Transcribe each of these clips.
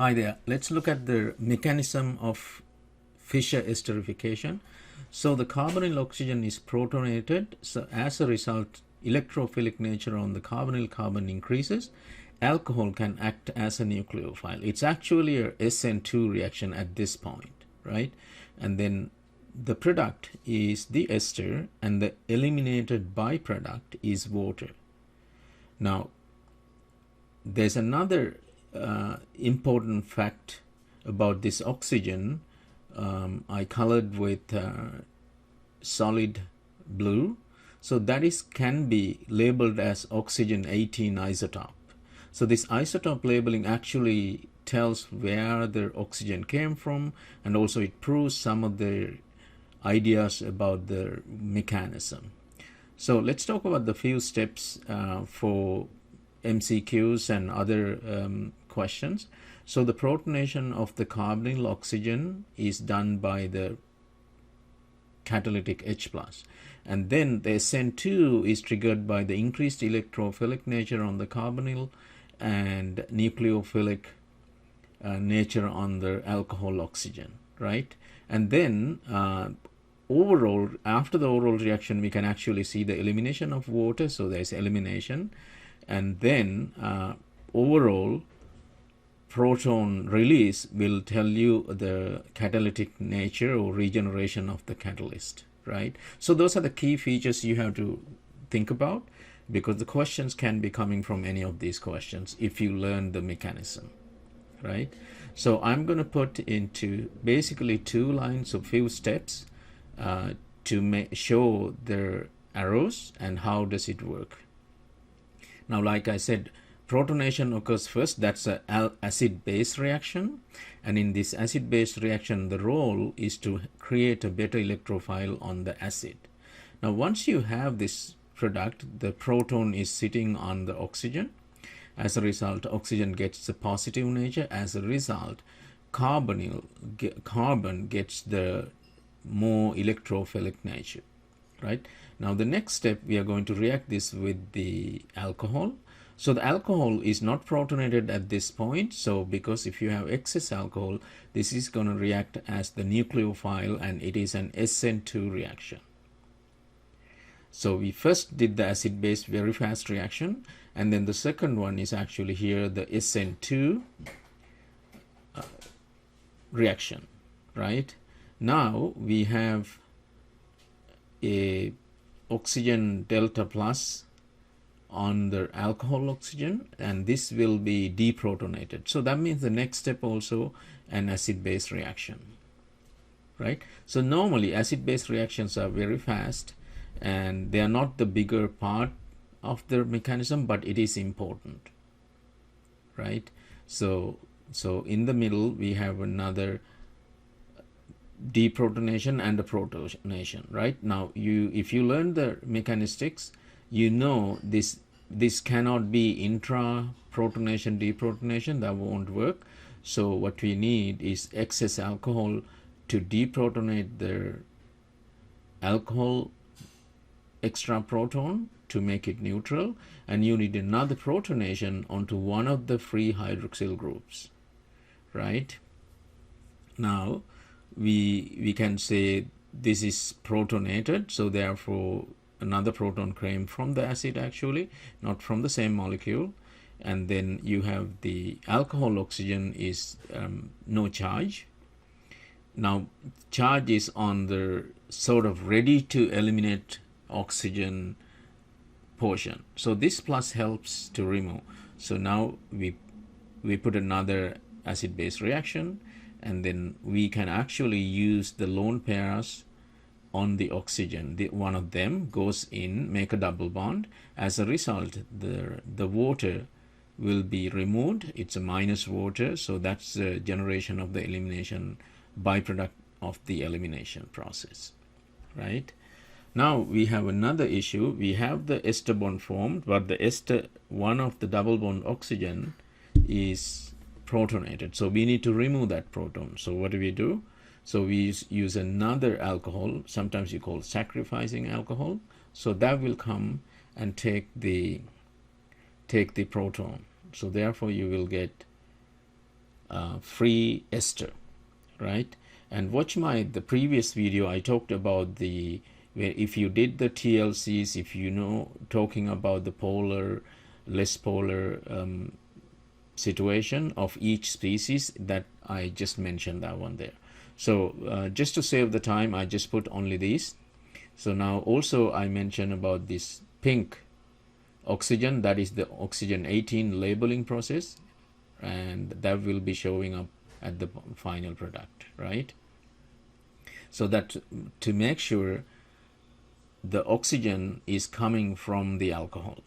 Hi there. Let's look at the mechanism of Fissure esterification. So the carbonyl oxygen is protonated. So as a result, electrophilic nature on the carbonyl carbon increases. Alcohol can act as a nucleophile. It's actually a SN2 reaction at this point, right? And then the product is the ester and the eliminated byproduct is water. Now, there's another important fact about this oxygen. I colored with solid blue. So that can be labeled as oxygen 18 isotope. So this isotope labeling actually tells where the oxygen came from, and also it proves some of the ideas about the mechanism. So let's talk about the few steps for MCQs and other questions. So the protonation of the carbonyl oxygen is done by the catalytic H+, and then the SN2 is triggered by the increased electrophilic nature on the carbonyl and nucleophilic nature on the alcohol oxygen, right? And then overall, after the oral reaction, we can actually see the elimination of water, so there's elimination, and then overall proton release will tell you the catalytic nature or regeneration of the catalyst, right? So those are the key features you have to think about, because the questions can be coming from any of these questions if you learn the mechanism, right? So I'm going to put into basically 2 lines of few steps to show the arrows and how does it work. Now, like I said, protonation occurs first. That's an acid-base reaction, and in this acid-base reaction, the role is to create a beta electrophile on the acid. Now, once you have this product, the proton is sitting on the oxygen. As a result, oxygen gets the positive nature. As a result, carbon gets the more electrophilic nature, right? Now the next step, we are going to react this with the alcohol. So the alcohol is not protonated at this point. So because if you have excess alcohol, this is going to react as the nucleophile, and it is an SN2 reaction. So we first did the acid-base very fast reaction, and then the second one is actually here, the SN2 reaction, right? Now we have a oxygen delta plus on the alcohol oxygen, and this will be deprotonated. So that means the next step also an acid-base reaction, right? So normally acid-base reactions are very fast, and they are not the bigger part of the mechanism, but it is important, right? So in the middle we have another deprotonation and a protonation, right? Now if you learn the mechanistics, you know this cannot be intra protonation deprotonation. That won't work. So what we need is excess alcohol to deprotonate the alcohol extra proton to make it neutral, and you need another protonation onto one of the free hydroxyl groups, right? Now we can say this is protonated, so therefore another proton came from the acid, actually not from the same molecule, and then you have the alcohol oxygen is no charge. Now charge is on the sort of ready to eliminate oxygen portion, so this plus helps to remove. So now we put another acid-base reaction, and then we can actually use the lone pairs on the oxygen. One of them goes in, make a double bond. As a result, the water will be removed. It's a minus water, so that's the generation of the elimination byproduct of the elimination process, right? Now we have another issue. We have the ester bond formed, but the ester, one of the double bond oxygen, is protonated. So we need to remove that proton. So what do? So we use another alcohol, sometimes you call sacrificing alcohol. So that will come and take the proton. So therefore you will get free ester, right? And watch the previous video. I talked about where if you did the TLCs, if you know, talking about the polar, less polar situation of each species, that I just mentioned that one there. So just to save the time, I just put only these. So now also I mentioned about this pink oxygen, that is the oxygen 18 labeling process, and that will be showing up at the final product, right? So that to make sure the oxygen is coming from the alcohol.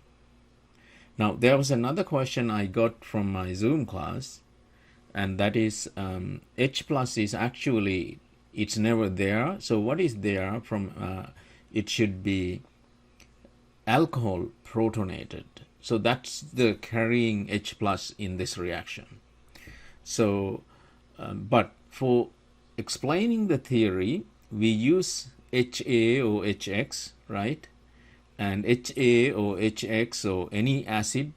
Now there was another question I got from my Zoom class, and that is H plus is actually, it's never there. So what is there from, it should be alcohol protonated. So that's the carrying H plus in this reaction. So, but for explaining the theory, we use HA or HX, right? And HA or HX or any acid,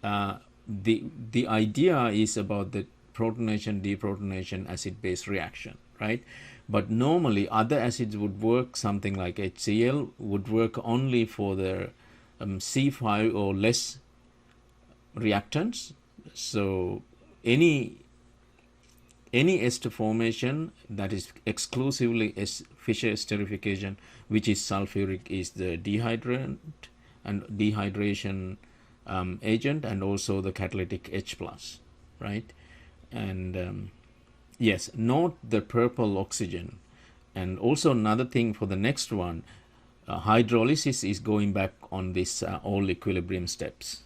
the idea is about the protonation, deprotonation, acid-base reaction, right? But normally other acids would work, something like HCl would work only for the C5 or less reactants. So any ester formation that is exclusively Fissure esterification, which is sulfuric, is the dehydrant and dehydration agent, and also the catalytic H plus, right? And yes, note the purple oxygen. And also another thing for the next one, hydrolysis is going back on this all equilibrium steps.